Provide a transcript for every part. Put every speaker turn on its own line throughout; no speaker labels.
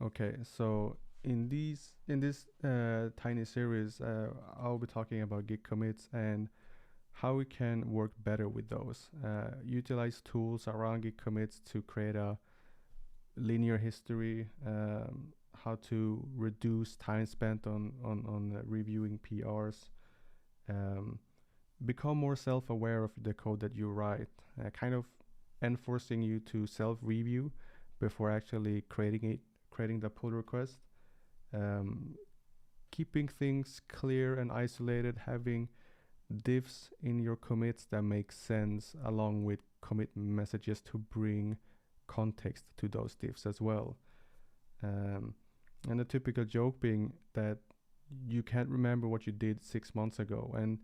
Okay, so in this tiny series, I'll be talking about Git commits and how we can work better with those. Utilize tools around Git commits to create a linear history, how to reduce time spent on reviewing PRs, become more self-aware of the code that you write, kind of enforcing you to self-review before actually creating the pull request, keeping things clear and isolated, having diffs in your commits that make sense, along with commit messages to bring context to those diffs as well. And the typical joke being that you can't remember what you did 6 months ago. And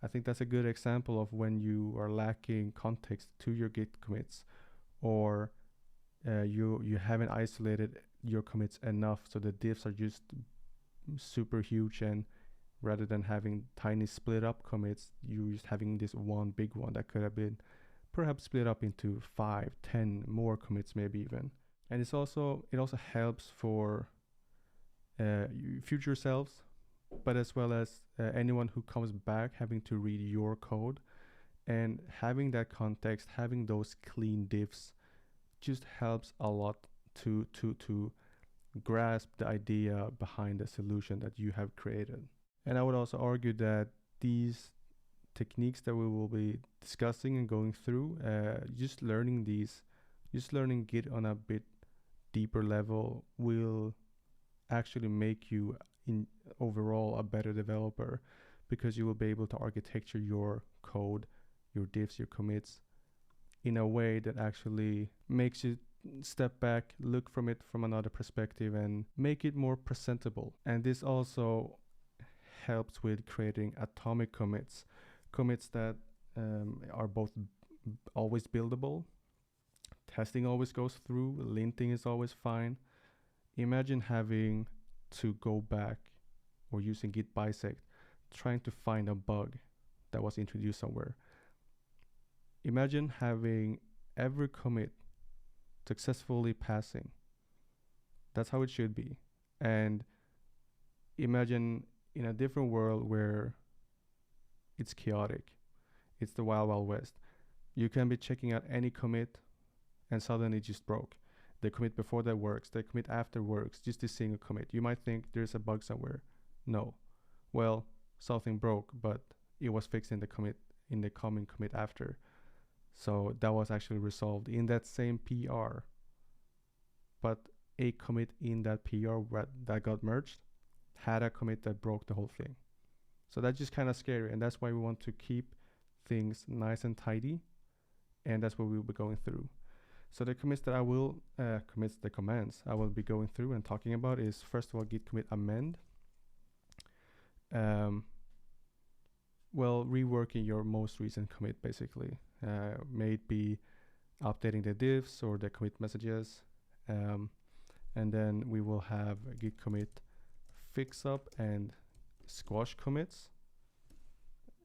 I think that's a good example of when you are lacking context to your Git commits, or you haven't isolated your commits enough, so the diffs are just super huge, and rather than having tiny split up commits, you're just having this one big one that could have been perhaps split up into 5, 10 more commits, maybe even. And it also helps for future selves, but as well as anyone who comes back having to read your code, and having that context, having those clean diffs just helps a lot to grasp the idea behind the solution that you have created. And I would also argue that these techniques that we will be discussing and going through, just learning Git on a bit deeper level will actually make you overall a better developer, because you will be able to architecture your code, your diffs, your commits in a way that actually makes you step back, look from it from another perspective, and make it more presentable. And this also helps with creating atomic commits that are both always buildable. Testing always goes through, linting is always fine. Imagine having to go back, or using git bisect, trying to find a bug that was introduced somewhere. Imagine having every commit successfully passing. That's how it should be. And imagine in a different world where it's chaotic. It's the wild, wild west. You can be checking out any commit and suddenly it just broke. The commit before that works, the commit after works, just this single commit. You might think there's a bug somewhere. No. Well, something broke, but it was fixed in the coming commit after. So that was actually resolved in that same PR. But a commit in that PR that got merged had a commit that broke the whole thing. So that's just kind of scary, and that's why we want to keep things nice and tidy, and that's what we'll be going through. So the commands I will be going through and talking about is, first of all, git commit amend. Well, reworking your most recent commit, basically. May it be updating the diffs or the commit messages. And then we will have git commit fixup and squash commits.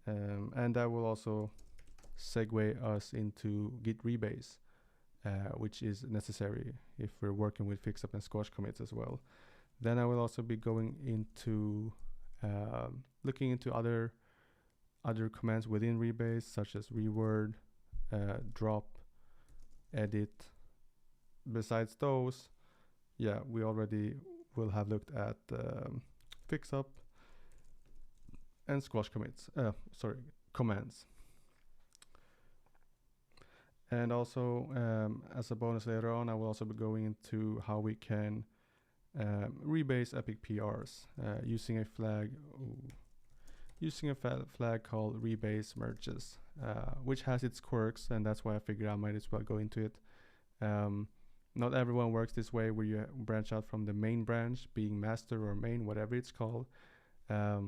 And that will also segue us into git rebase, which is necessary if we're working with fixup and squash commits as well. Then I will also be going into looking into other commands within rebase, such as reword, drop, edit. Besides those, yeah, we already will have looked at fixup and squash commands. And also, as a bonus later on, I will also be going into how we can rebase epic PRs using a flag called rebase-merges, which has its quirks, and that's why I figured I might as well go into it. Not everyone works this way, where you branch out from the main branch, being master or main, whatever it's called. But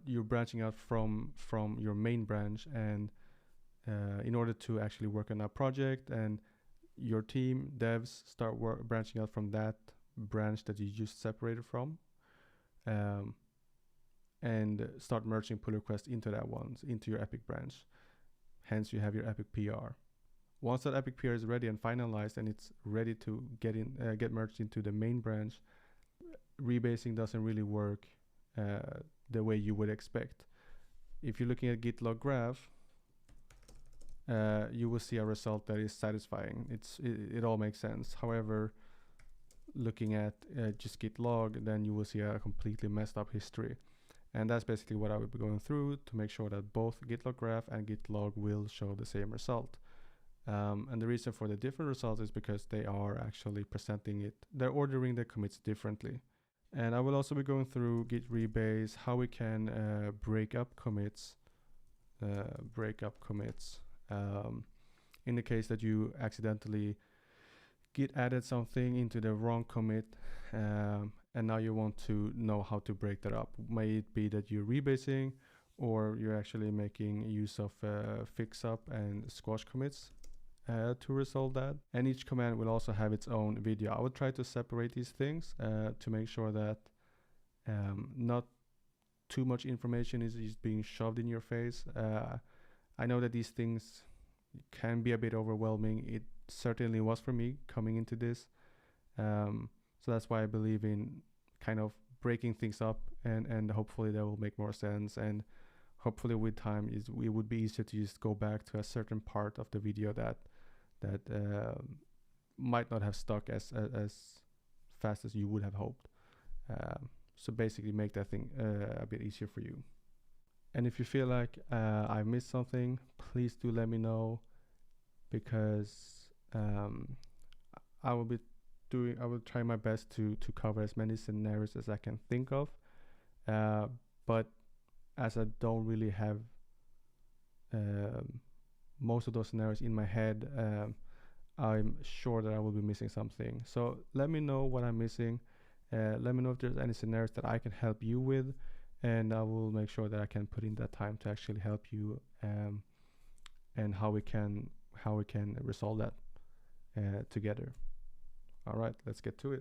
you're branching out from your main branch, and in order to actually work on a project, and your team devs start branching out from that branch that you just separated from, and start merging pull requests into that one, into your epic branch. Hence you have your epic PR. Once that epic PR is ready and finalized and it's ready to get merged into the main branch, rebasing doesn't really work the way you would expect. If you're looking at git log graph, you will see a result that is satisfying. It all makes sense. However, looking at just git log, then you will see a completely messed up history. And that's basically what I will be going through to make sure that both git log graph and git log will show the same result. And the reason for the different results is because they are actually presenting it, they're ordering the commits differently. And I will also be going through git rebase, how we can break up commits, in the case that you accidentally git added something into the wrong commit, and now you want to know how to break that up. May it be that you're rebasing, or you're actually making use of fixup and squash commits to resolve that. And each command will also have its own video. I would try to separate these things to make sure that not too much information is being shoved in your face. I know that these things can be a bit overwhelming. It certainly was for me coming into this. So that's why I believe in kind of breaking things up, and hopefully that will make more sense. And hopefully with time it would be easier to just go back to a certain part of the video that might not have stuck as fast as you would have hoped. So basically make that thing a bit easier for you. And if you feel like I missed something, please do let me know, because I will try my best to cover as many scenarios as I can think of. But as I don't really have most of those scenarios in my head, I'm sure that I will be missing something. So let me know what I'm missing. Let me know if there's any scenarios that I can help you with, and I will make sure that I can put in that time to actually help you, and how we can resolve that together. All right, let's get to it.